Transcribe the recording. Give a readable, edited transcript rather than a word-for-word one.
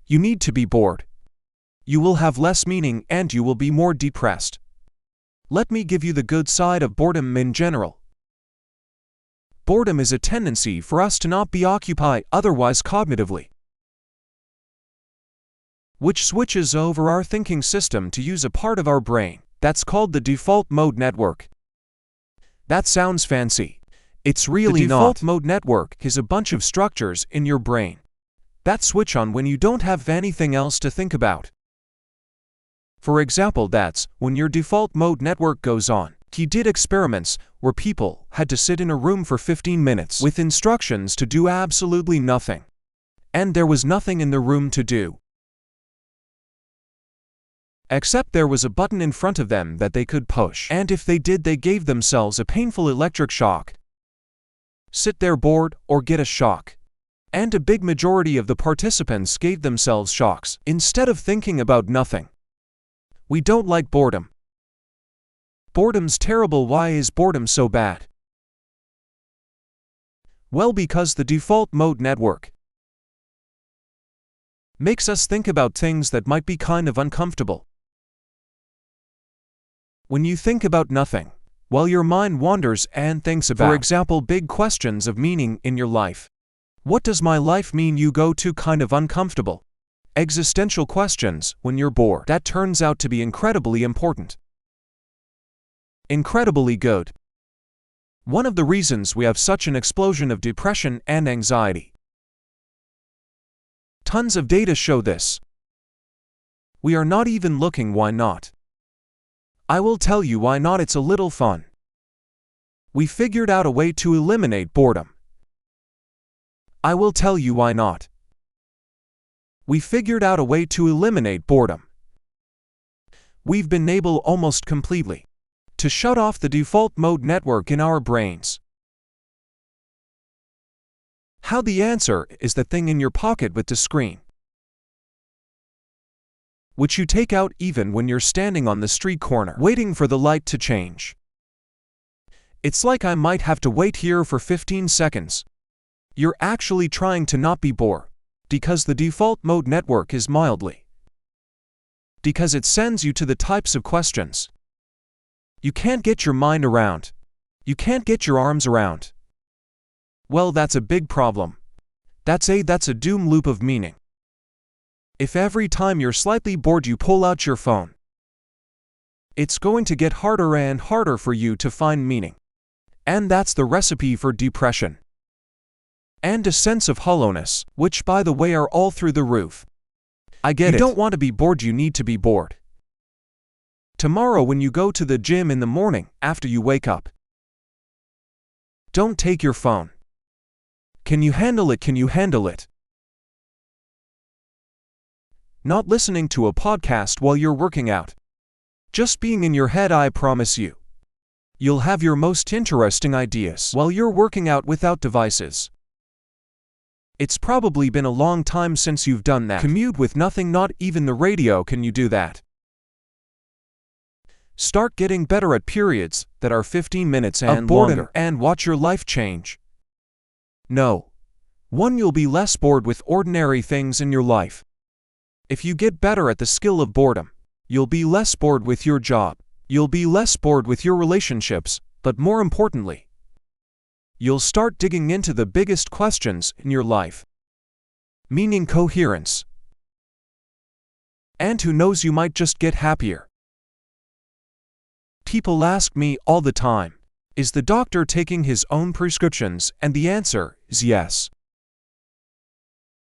You need to be bored. You will have less meaning and you will be more depressed. Let me give you the good side of boredom in general. Boredom is a tendency for us to not be occupied otherwise cognitively, which switches over our thinking system to use a part of our brain that's called the default mode network. That sounds fancy. It's really not. The default mode network is a bunch of structures in your brain that switch on when you don't have anything else to think about. For example, that's when your default mode network goes on. He did experiments where people had to sit in a room for 15 minutes with instructions to do absolutely nothing. And there was nothing in the room to do, except there was a button in front of them that they could push. And if they did, they gave themselves a painful electric shock. Sit there bored or get a shock. And a big majority of the participants gave themselves shocks instead of thinking about nothing. We don't like boredom. Boredom's terrible. Why is boredom so bad? Well, because the default mode network makes us think about things that might be kind of uncomfortable. When you think about nothing, well, your mind wanders and thinks about, for example, big questions of meaning in your life. What does my life mean? You go to kind of uncomfortable existential questions when you're bored. That turns out to be incredibly important. Incredibly good. One of the reasons we have such an explosion of depression and anxiety. Tons of data show this. We are not even looking. Why not? I will tell you why not. It's a little fun. We figured out a way to eliminate boredom. I will tell you why not. We figured out a way to eliminate boredom. We've been able almost completely to shut off the default mode network in our brains. How? The answer is the thing in your pocket with the screen, which you take out even when you're standing on the street corner waiting for the light to change. It's like I might have to wait here for 15 seconds. You're actually trying to not be bored because the default mode network is mildly, because it sends you to the types of questions you can't get your mind around, you can't get your arms around. Well, that's a big problem. That's a doom loop of meaning. If every time you're slightly bored you pull out your phone, it's going to get harder and harder for you to find meaning. And that's the recipe for depression. And a sense of hollowness, which by the way are all through the roof. I get it. You don't want to be bored, you need to be bored. Tomorrow when you go to the gym in the morning after you wake up, don't take your phone. Can you handle it? Can you handle it? Not listening to a podcast while you're working out. Just being in your head. I promise you, you'll have your most interesting ideas while you're working out without devices. It's probably been a long time since you've done that. Commute with nothing, not even the radio. Can you do that? Start getting better at periods that are 15 minutes and longer and watch your life change. No. 1. You'll be less bored with ordinary things in your life. If you get better at the skill of boredom, you'll be less bored with your job, you'll be less bored with your relationships, but more importantly, you'll start digging into the biggest questions in your life. Meaning, coherence. And who knows, you might just get happier. People ask me all the time, is the doctor taking his own prescriptions? And the answer is yes.